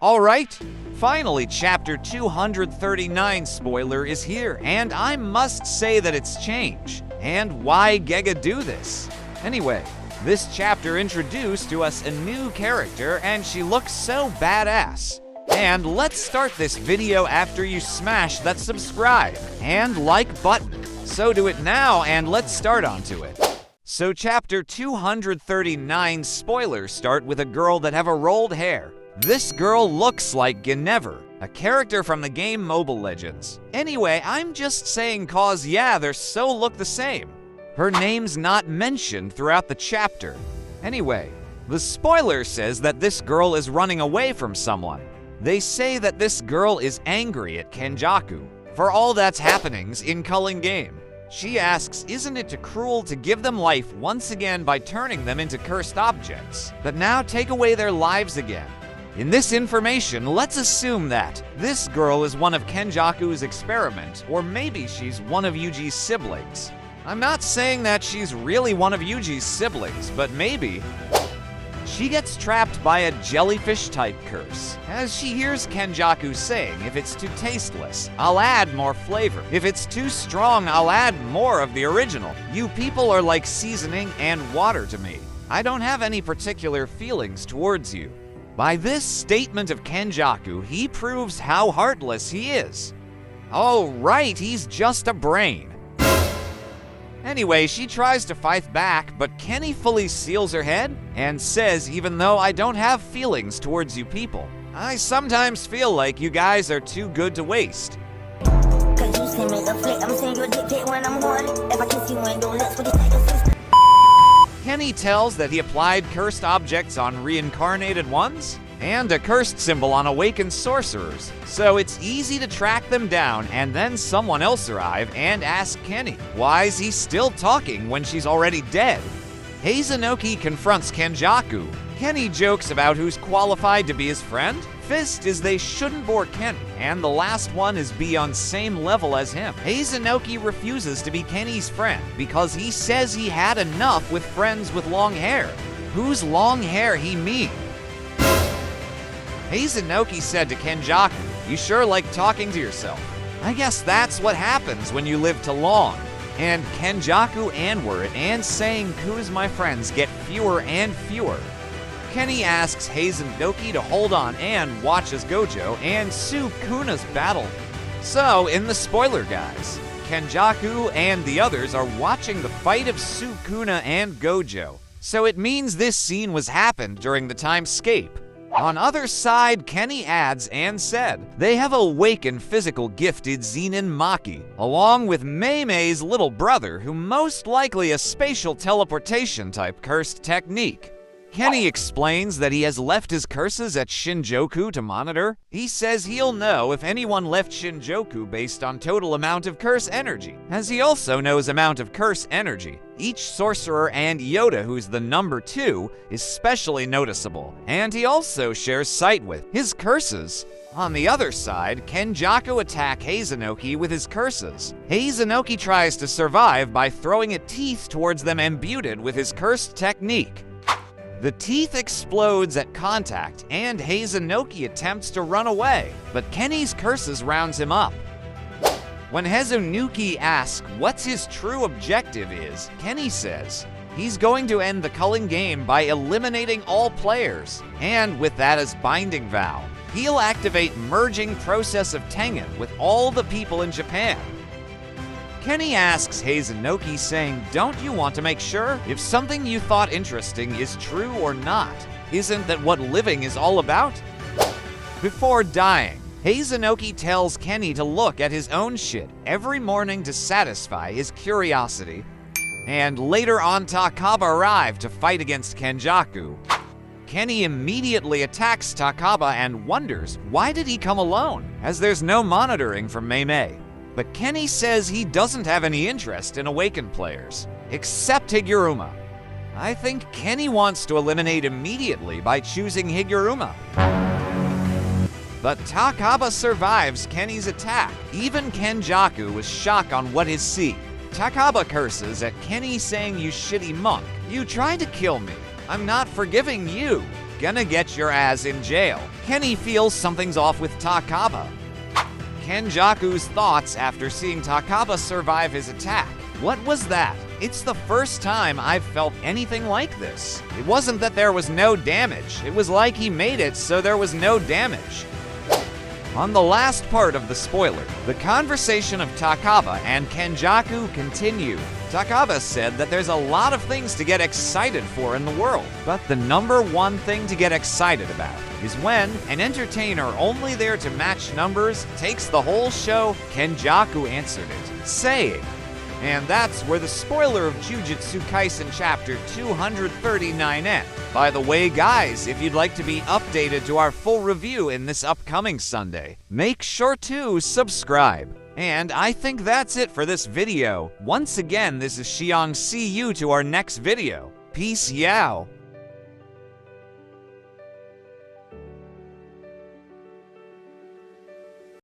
Alright, finally chapter 239 spoiler is here, and I must say that it's change. And why Gega do this? Anyway, this chapter introduced to us a new character and she looks so badass. And let's start this video after you smash that subscribe and like button. So do it now and let's start onto it. So chapter 239 spoilers start with a girl that have a rolled hair. This girl looks like Ginevra, a character from the game Mobile Legends. Anyway, I'm just saying cause yeah, they so look the same. Her name's not mentioned throughout the chapter. Anyway, the spoiler says that this girl is running away from someone. They say that this girl is angry at Kenjaku for all that's happenings in Culling Game. She asks, isn't it too cruel to give them life once again by turning them into cursed objects, but now take away their lives again? In this information, let's assume that this girl is one of Kenjaku's experiment, or maybe she's one of Yuji's siblings. I'm not saying that she's really one of Yuji's siblings, but maybe. She gets trapped by a jellyfish-type curse, as she hears Kenjaku saying, if it's too tasteless, I'll add more flavor. If it's too strong, I'll add more of the original. You people are like seasoning and water to me. I don't have any particular feelings towards you. By this statement of Kenjaku, he proves how heartless he is. Oh right, he's just a brain. Anyway, she tries to fight back, but Kenny fully seals her head and says, even though I don't have feelings towards you people, I sometimes feel like you guys are too good to waste. Kenny tells that he applied cursed objects on reincarnated ones and a cursed symbol on awakened sorcerers, so it's easy to track them down, and then someone else arrive and ask Kenny, why is he still talking when she's already dead? Hazenoki confronts Kenjaku. Kenny jokes about who's qualified to be his friend. Fist is they shouldn't bore Kenny, and the last one is be on same level as him. Hazenoki refuses to be Kenny's friend because he says he had enough with friends with long hair. Whose long hair he mean? Hazenoki said to Kenjaku, you sure like talking to yourself. I guess that's what happens when you live too long. And Kenjaku answered and saying who's my friends get fewer and fewer. Kenny asks Hazenoki to hold on and watch as Gojo and Sukuna's battle. So, in the spoiler guys, Kenjaku and the others are watching the fight of Sukuna and Gojo. So it means this scene was happened during the timescape. On other side, Kenny adds and said, they have awakened physical gifted Zenin Maki, along with Mei-Mei's little brother, who most likely a spatial teleportation type cursed technique. Kenny explains that he has left his curses at Shinjuku to monitor. He says he'll know if anyone left Shinjuku based on total amount of curse energy, as he also knows amount of curse energy. Each sorcerer and Yoda who's the number 2 is specially noticeable, and he also shares sight with his curses. On the other side, Kenjaku attack Hazenoki with his curses. Hazenoki tries to survive by throwing a teeth towards them imbued with his cursed technique. The teeth explodes at contact, and Hazenoki attempts to run away, but Kenny's curses rounds him up. When Hazenoki asks what's his true objective is, Kenny says he's going to end the Culling Game by eliminating all players, and with that as binding vow, he'll activate merging process of Tengen with all the people in Japan. Kenny asks Hazenoki saying, don't you want to make sure if something you thought interesting is true or not? Isn't that what living is all about? Before dying, Hazenoki tells Kenny to look at his own shit every morning to satisfy his curiosity. And later on, Takaba arrived to fight against Kenjaku. Kenny immediately attacks Takaba and wonders why did he come alone, as there's no monitoring from Mei-Mei. But Kenny says he doesn't have any interest in awakened players, except Higuruma. I think Kenny wants to eliminate immediately by choosing Higuruma. But Takaba survives Kenny's attack. Even Kenjaku was shocked on what he see. Takaba curses at Kenny saying, you shitty monk, you tried to kill me. I'm not forgiving you. Gonna get your ass in jail. Kenny feels something's off with Takaba. Kenjaku's thoughts after seeing Takaba survive his attack. What was that? It's the first time I've felt anything like this. It wasn't that there was no damage. It was like he made it so there was no damage. On the last part of the spoiler, the conversation of Takaba and Kenjaku continued. Takaba said that there's a lot of things to get excited for in the world, but the number one thing to get excited about is when an entertainer only there to match numbers takes the whole show. Kenjaku answered it, saying, and that's where the spoiler of Jujutsu Kaisen chapter 239 ends. By the way, guys, if you'd like to be updated to our full review in this upcoming Sunday, make sure to subscribe. And I think that's it for this video. Once again, this is Xiang. See you to our next video. Peace yow.